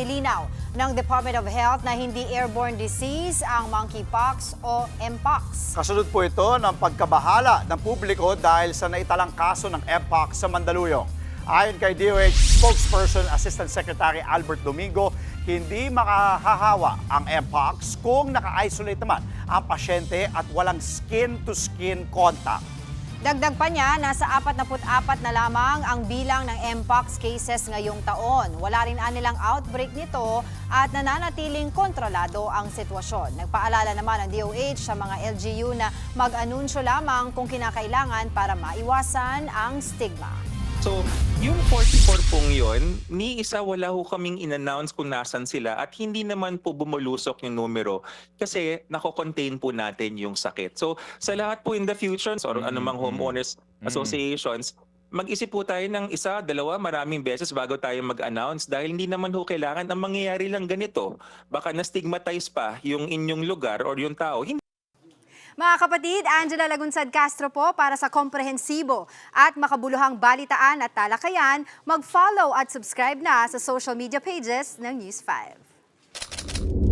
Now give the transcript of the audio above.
Inilinaw ng Department of Health na hindi airborne disease ang monkeypox o mpox. Kasunod po ito ng pagkabahala ng publiko dahil sa naitalang kaso ng mpox sa Mandaluyong. Ayon kay DOH spokesperson Assistant Secretary Albert Domingo, hindi makahahawa ang mpox kung naka-isolate naman ang pasyente at walang skin-to-skin contact. Dagdag pa niya, nasa 44 na lamang ang bilang ng mpox cases ngayong taon. Wala rin anilang outbreak nito at nananatiling kontrolado ang sitwasyon. Nagpaalala naman ang DOH sa mga LGU na mag-anunsyo lamang kung kinakailangan para maiwasan ang stigma. So, yung 44 pong yun, ni isa wala ho kaming in-announce kung nasan sila at hindi naman po bumulusok yung numero kasi nako-contain po natin yung sakit. So, sa lahat po in the future, or anumang homeowners associations, mag-isip po tayo ng isa, dalawa, maraming beses bago tayo mag-announce dahil hindi naman ho kailangan ang mangyayari lang ganito. Baka na-stigmatize pa yung inyong lugar or yung tao. Mga kapatid, Angela Lagunsad Castro po para sa komprehensibo at makabuluhang balitaan at talakayan. Mag-follow at subscribe na sa social media pages ng News 5.